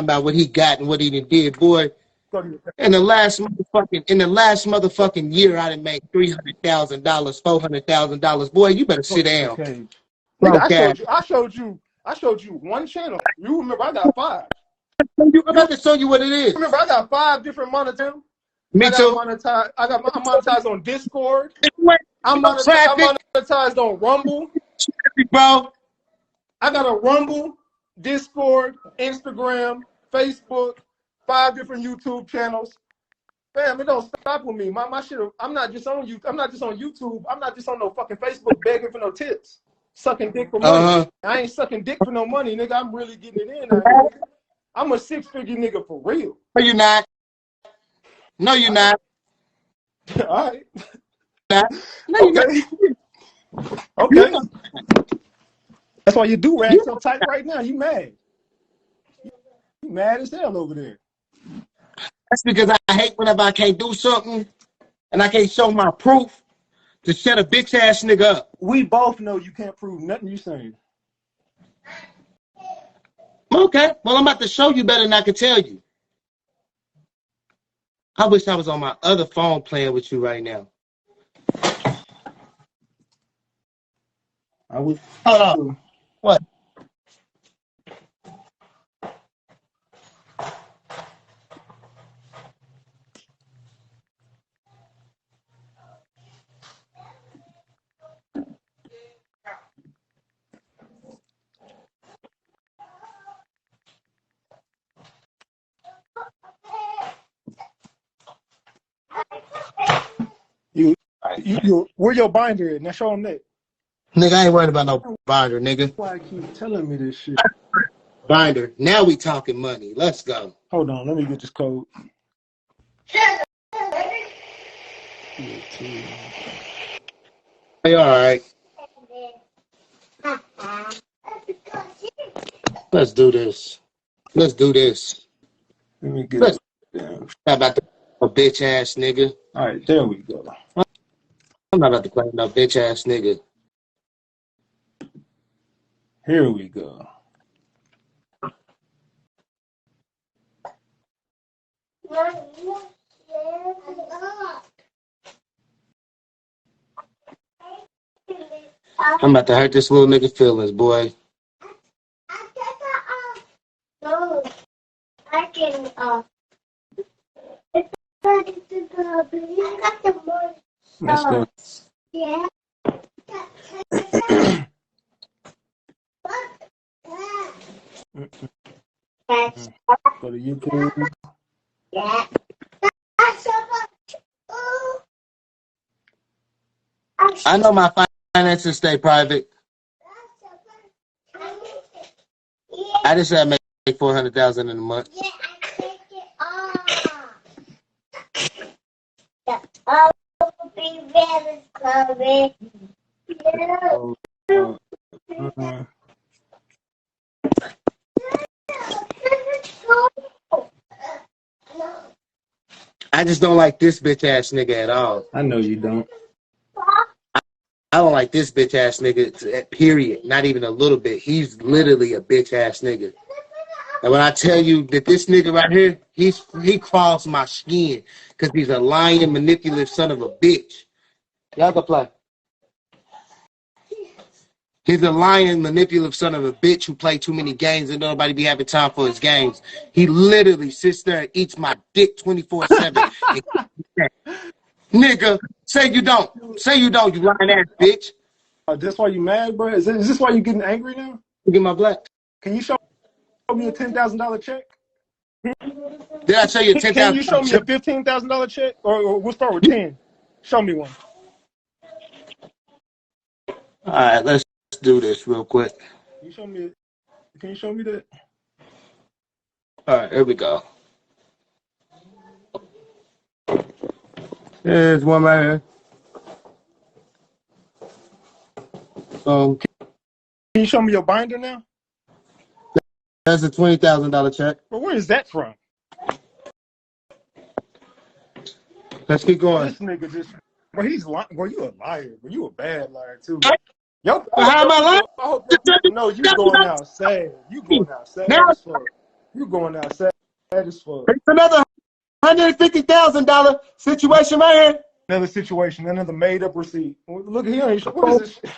about what he got and what he did, boy. In the last motherfucking year, I done made $300,000, $400,000. Boy, you better sit down. Okay. Nigga, I showed you one channel. You remember I got 5. I'm about to show you what it is. Remember I got 5 different monetized. Me too. I'm monetized on Discord. I'm monetized on Rumble. Bro. I got a Rumble, Discord, Instagram, Facebook, 5 different YouTube channels. Fam, it don't stop with me. My shit. I'm not just on YouTube. I'm not just on YouTube. I'm not just on no fucking Facebook begging for no tips, sucking dick for money. I ain't sucking dick for no money, nigga. I'm really getting it in. Nigga. I'm a 6-figure nigga for real. No, you're not. No, you're not. All right. No, okay. Okay. That's why you do rag so tight right now. You mad? You mad as hell over there. That's because I hate whenever I can't do something and I can't show my proof to shut a bitch ass nigga up. We both know you can't prove nothing you saying. Okay, well, I'm about to show you better than I can tell you. I wish I was on my other phone playing with you right now. I was. Hold on. What? You where your binder at? Now show them that. Nigga, I ain't worried about no binder, nigga. Why I keep telling me this shit? Binder. Now we talking money. Let's go. Hold on, let me get this code. Hey, all right. Let's do this. Let's do this. Let me get it. How about the bitch ass nigga? All right, there we go. I'm not about to play no bitch ass nigga. Here we go. I'm about to hurt this little nigga feelings, boy. No, I can, Let's go. Yeah. Go to YouTube. Yeah. I know my finances stay private. I just had to make $400,000 in a month. Yeah, I take it off. The open very clubby. I just don't like this bitch ass nigga at all. I know you don't. I don't like this bitch ass nigga, period. Not even a little bit. He's literally a bitch ass nigga. And when I tell you that this nigga right here, he crawls my skin because he's a lying, manipulative son of a bitch. Y'all go play. He's a lying, manipulative son of a bitch who play too many games and nobody be having time for his games. He literally sits there and eats my dick 24/7. Nigga, say you don't. Say you don't, you lying ass bitch. That's why you mad, bro? Is this why you getting angry now? Get my black. Can you show me a $10,000 check? Did I show you a $10,000 check? Can you show me a $15,000 check? Or we'll start with 10. Show me one. All right, let's do this real quick. Can you show me that? All right, here we go. There's one right here. Can you show me your binder now? That's a $20,000 check. Well, where is that from? Let's keep going. This nigga just, bro, he's lying. Bro, you a liar. Bro, you a bad liar too. Yo, how am I lying? No, you going outside. You going outside. Now, You going outside as fuck. It's another $150,000 situation right here. Another situation, another made up receipt. Look at here. What is this?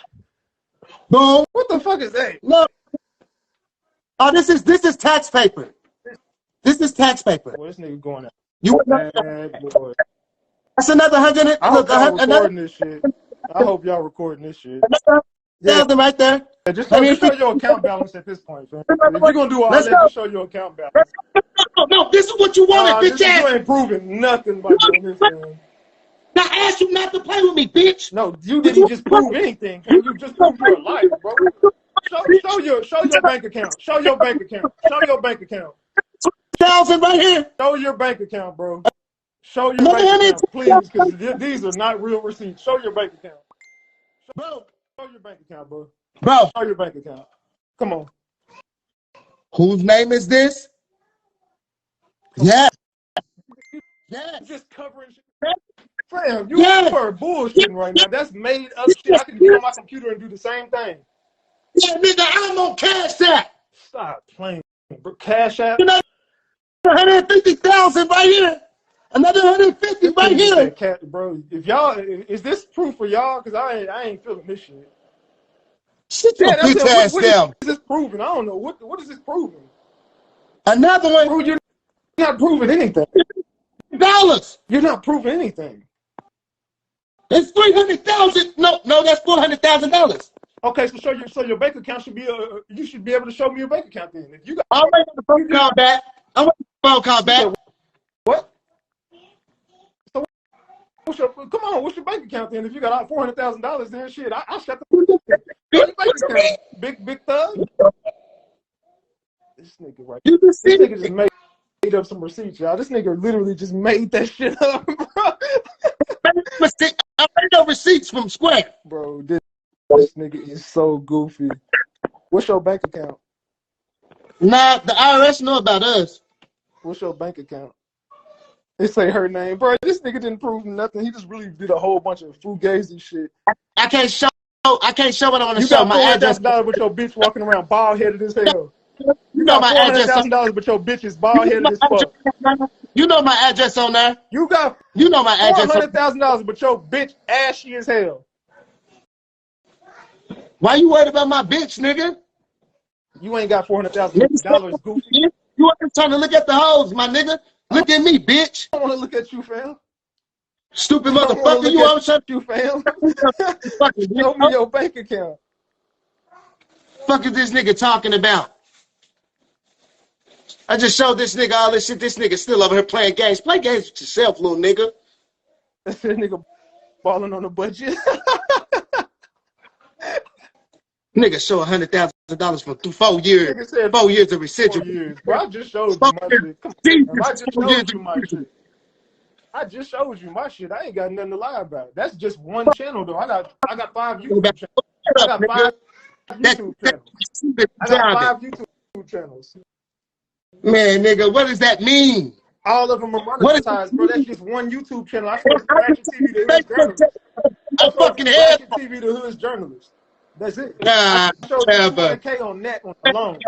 Boom. What the fuck is that? Look. Oh, this is tax paper. This is tax paper. Boy, this nigga going out. You bad boy. That's another 100. I hope Look, y'all recording another this shit. I hope y'all recording this shit. $1,000 right there. Yeah, just show your account balance at this point, fam. If you're gonna do all that, just show your account balance. No, this is what you wanted, bitch ass. You ain't proving nothing by doing this, man. Now I asked you not to play with me, bitch. No, you didn't just prove anything. You just proved you're a liar, bro. Show your bank account. Show your bank account. Show your bank account. 1,000 right here. Show your bank account, bro. Show your bank account, please, because these are not real receipts. Show your bank account. Show your bank account, bro. Bro. Show your bank account. Come on. Whose name is this? Yeah. Yes. Just covering shit. Fam, you are bullshitting right now. That's made up shit. I can get on my computer and do the same thing. Yeah, nigga, I'm on Cash App. Stop playing, bro. Cash App. You know, 150,000 right here. Another 150 right here. Bro, if y'all, is this proof for y'all? Because I ain't feeling this shit. Sit your bitch ass down. What is this proving? I don't know. What is this proving? Another one. Bro, you're not proving anything. Dollars. You're not proving anything. It's 300,000. No, that's $400,000. Okay, so your bank account should be you should be able to show me your bank account then. If you got, I'm waiting for the phone call back. I'm waiting for the phone call back. What? So what's your bank account then? If you got $400,000 then shit, I shut the bank account. Big thug. This nigga right. This nigga just made up some receipts, y'all. This nigga literally just made that shit up, bro. I made no receipts from Square. Bro, this nigga is so goofy. What's your bank account? Nah, the IRS know about us. What's your bank account? It say her name. Bro, this nigga didn't prove nothing. He just really did a whole bunch of fugazi shit. I can't show what I want to show. My address. You got $400,000 with your bitch walking around bald-headed as hell. You know my address. $400,000 but your bitch is bald-headed as fuck. You know my address on there. You know my address. $400,000 but your bitch ashy as hell. Why you worried about my bitch, nigga? You ain't got $400,000, goofy. You ain't trying to look at the hoes, my nigga. Look at me, bitch. I don't want to look at you, fam. Stupid motherfucker. You always trying to fam. Show me your bank account. Fuck is this nigga talking about? I just showed this nigga all this shit. This nigga still over here playing games. Play games with yourself, little nigga. That's that nigga balling on a budget. Nigga show $100,000 for 4 years. 4 years of residual. 4 years. Bro, I just showed you my shit. Come on, I just showed you my shit. I just showed you my shit. I ain't got nothing to lie about. That's just one channel though. I got 5 YouTube channels. I got 5 YouTube channels. I got 5 YouTube channels. Man, nigga, what does that mean? All of them are monetized, bro. That's just one YouTube channel. I supposed to Ratchet TV to Hood's journalist. I fucking Ratchet TV to Hood's journalist. That's it. Nah, I showed you $200K on that one alone.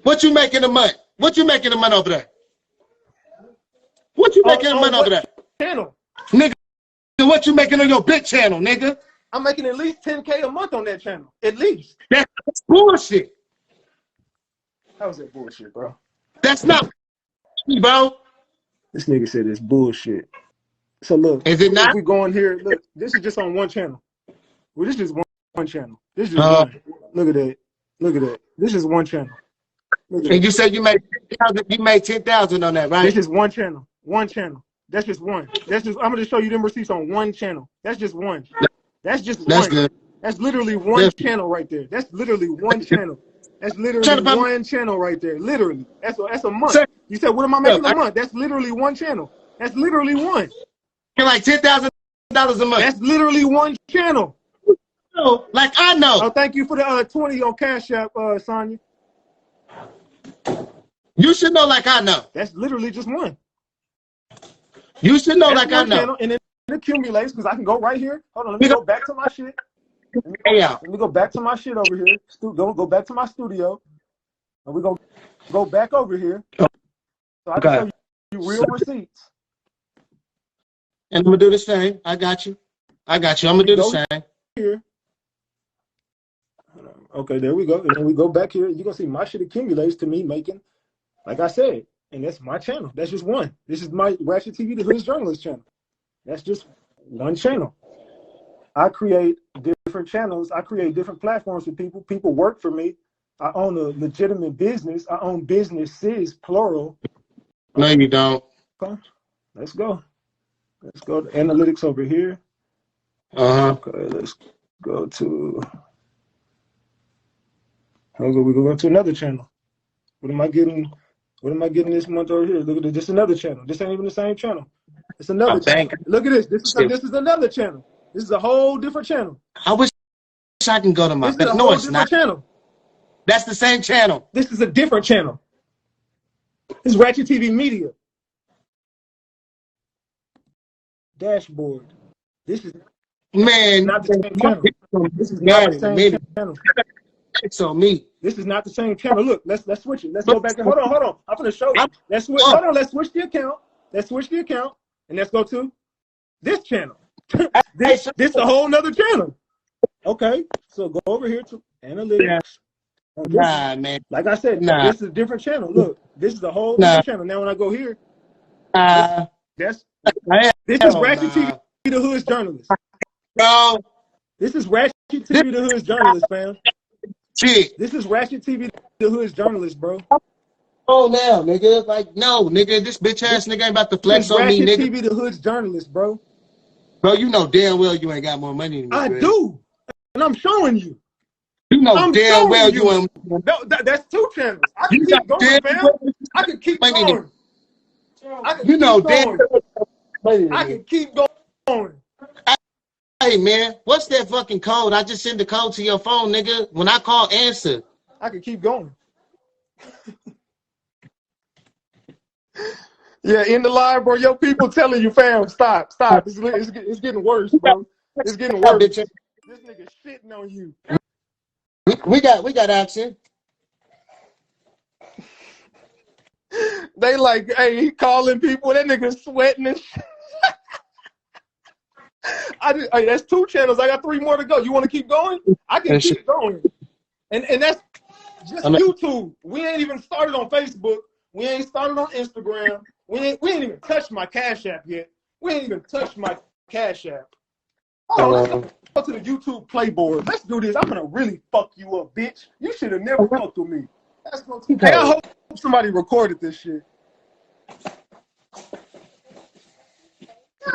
What you making a month? What you making a month over there? What you making a month over there? Channel. Nigga, what you making on your big channel, nigga? I'm making at least $10K a month on that channel. At least. That's bullshit. How was that bullshit, bro? That's not, bro. This nigga said it's bullshit. So look, is it not? If we go in here, look, this is just on one channel. Well, this is just one channel. This is just one. Look at that. Look at that. This is one channel. And you said you made 10,000 on that, right? This is one channel. One channel. That's just one. That's just. I'm gonna just show you them receipts on one channel. That's just one. That's just That's one. good. That's literally one channel right there. That's literally one channel. That's literally one channel right there. Literally. That's a month. You said, what am I making a month? That's literally one channel. That's literally one. You're like $10,000 a month. That's literally one channel. Like I know. Oh, thank you for the 20 on Cash App, Sonya. You should know like I know. That's literally just one. You should know like I know. Channel, and it accumulates because I can go right here. Hold on, let me go back to my shit. Let me go back to my shit over here. Go back to my studio. And we're going to go back over here. So I can show you real receipts. And I'm going to do the same. I got you. I'm going to do the same. Here. Okay, there we go. And then we go back here. You're going to see my shit accumulates to me making, like I said, and that's my channel. That's just one. This is my Ratchet TV, the Hood's Journalist channel. That's just one channel. I create different channels. I create different platforms for people. People work for me. I own a legitimate business. I own businesses, plural. No, you don't. Okay, let's go. Let's go to analytics over here. Okay, let's go to. We're going to another channel. What am I getting? What am I getting this month over here? Look at this. This is another channel. This ain't even the same channel. It's another channel. Look at this. This is another channel. This is a whole different channel. I wish I can go to my. This is a whole different channel. That's the same channel. This is a different channel. This is Ratchet TV Media. Dashboard. This is not the same channel. This is not the same channel. It's on me. This is not the same channel. Look, let's switch it. Let's go back and hold on. I'm gonna show you. Let's switch. Hold on. Let's switch the account. Let's switch the account, and let's go to this channel. this is a whole nother channel. Okay, so go over here to analytics. Nah, man. Like I said, this is a different channel. Look, this is a whole different channel. Now when I go here, this is Ratchet TV, the Hood's Journalist. Bro, this is Ratchet TV, the Hood's Journalist, fam. Shit. This is Ratchet TV, the Hood's Journalist, bro. Oh, now, nigga. Like, no, nigga. This bitch ass nigga ain't about to flex on me, nigga. Ratchet TV, the Hood's Journalist, bro. Bro, you know damn well you ain't got more money than me. I do, and I'm showing you. You know damn well you ain't. No, that's two channels. I can keep going, fam. I can keep going. You know damn. I can keep going. Hey, man, what's that fucking code? I just sent the code to your phone, nigga. When I call, answer. I can keep going. Yeah, in the live, bro. Your people telling you, fam, stop. It's getting worse, bro. It's getting worse. This nigga shitting on you. We got action. They like, hey, he calling people. That nigga sweating and shit. Hey, that's two channels. I got 3 more to go. You want to keep going? I can keep going. And that's just YouTube. We ain't even started on Facebook. We ain't started on Instagram. We ain't even touched my Cash App yet. We ain't even touched my Cash App. Oh, let's go to the YouTube playboard. Let's do this. I'm gonna really fuck you up, bitch. You should have never fucked with me. Hey, I hope somebody recorded this shit.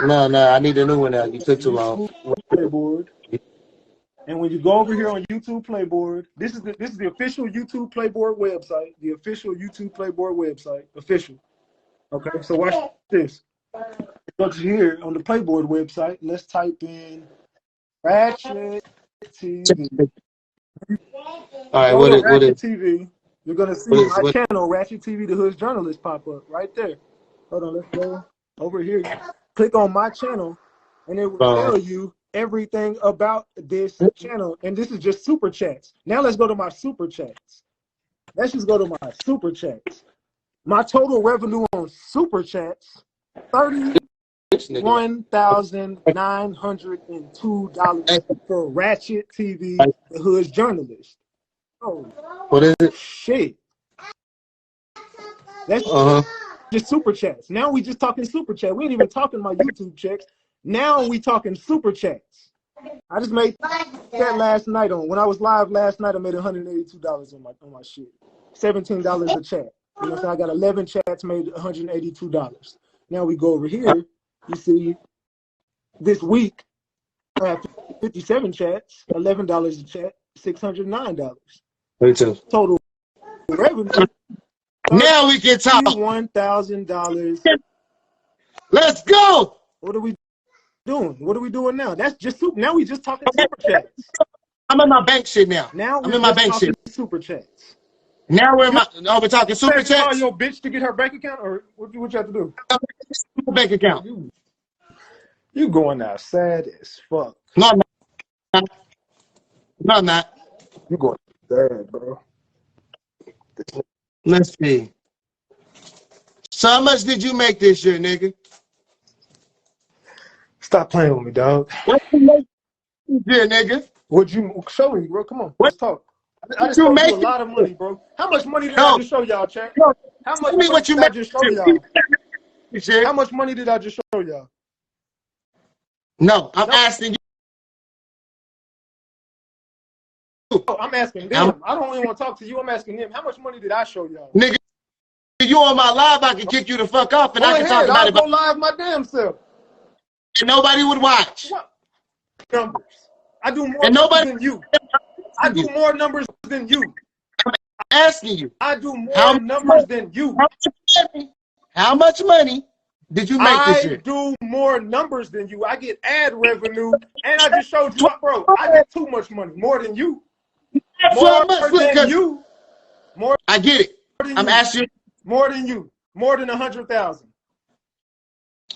No, I need a new one now. You took too long. Playboard. And when you go over here on YouTube Playboard, this is the official YouTube Playboard website. The official YouTube Playboard website. Official. Okay, so watch this. Go to here on the Playboard website. Let's type in Ratchet TV. All right, what is TV? You're gonna see my channel, Ratchet TV, the Hood's Journalist, pop up right there. Hold on, let's go over here. Click on my channel, and it will tell you everything about this channel. And this is just super chats. Now let's go to my super chats. Let's just go to my super chats. My total revenue on super chats, $31,902 for Ratchet TV, the Hood's Journalist. Oh, what is it? Shit. That's just super chats. Now we just talking super chat. We ain't even talking my YouTube checks. Now we talking super chats. I just made that last night when I was live last night. I made $182 on my shit. $17 a chat. You know what I'm saying? I got 11 chats, made $182. Now we go over here. You see, this week I have 57 chats, $11 a chat, $609. Me too. Total revenue. Now we can talk. $1,000. Let's go. What are we doing? What are we doing now? That's just super. Now we just talking super chats. I'm in my bank shit now. I'm in my bank shit. Super chats. Now we're talking super chats. Call your bitch to get her bank account, or what you have to do? Bank account. You going out sad as fuck. No, I'm not. No, I'm not. You going sad, bro. Let's see. So how much did you make this year, nigga? Stop playing with me, dog. What you make this year, nigga? What'd you show me, bro? Come on, What let's talk. I just you showed you a make lot of money, bro. How much money did I No, just show y'all, chat? no. How much Tell me money what you did I make just show y'all? this year. How much money did I just show y'all? No, I'm No. asking you. Oh, I'm asking them. I don't even want to talk to you. I'm asking them. How much money did I show y'all? Nigga, you on my live, I can kick you the fuck off and Go I can talk ahead. about I'll it, go but live my damn self. nobody would watch. What numbers? I do more And numbers nobody than you. I do more numbers than you. asking you. I do How more much numbers money, than you. how much money did you make this I year? do more numbers than you. I get ad revenue, and I just showed you, bro. I get too much money, more than you, more than you, more I get it. than I'm you, asking you. more than you, more than 100,000.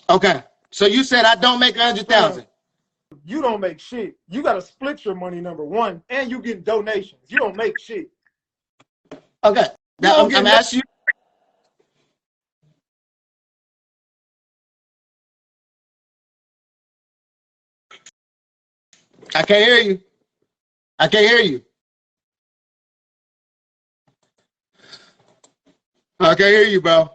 Okay. So you said I don't make 100,000. You don't make shit. You got to split your money, number one, and you get donations. You don't make shit. Okay. Now I'm asking you. I can't hear you. I can't hear you. I can't hear you, bro.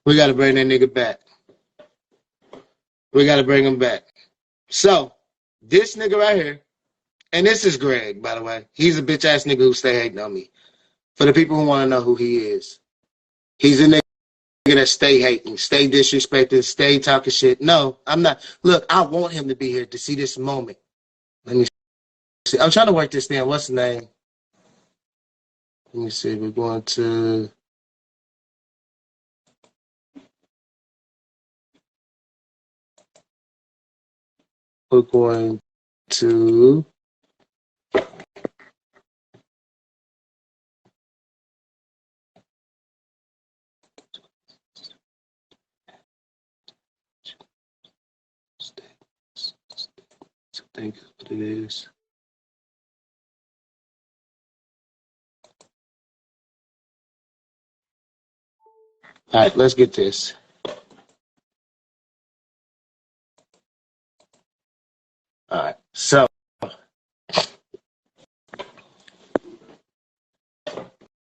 We got to bring that nigga back. We got to bring him back. So, this nigga right here, and this is Greg, by the way. He's a bitch ass nigga who stay hating on me. For the people who want to know who he is, he's a nigga that stay hating, stay disrespecting, stay talking shit. No, I'm not. Look, I want him to be here to see this moment. Let me see. I'm trying to work this thing. What's the name? Let me see. We're going to. We're going to. I think that's what it is. All right, let's get this. All right, so.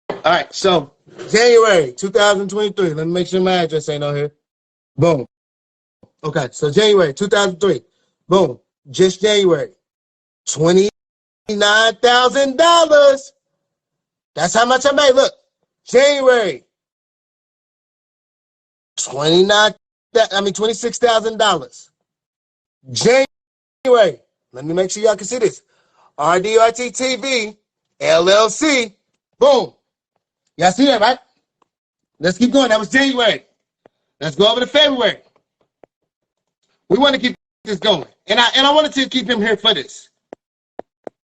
All right, so January 2023. Let me make sure my address ain't on here. Boom. Okay, so January 2003. Boom. Just January. $29,000. That's how much I made. Look, January. $26,000. January. Let me make sure y'all can see this. Rdrtv TV, LLC. Boom. Y'all see that, right? Let's keep going. That was January. Let's go over to February. We want to keep this going. And I wanted to keep him here for this.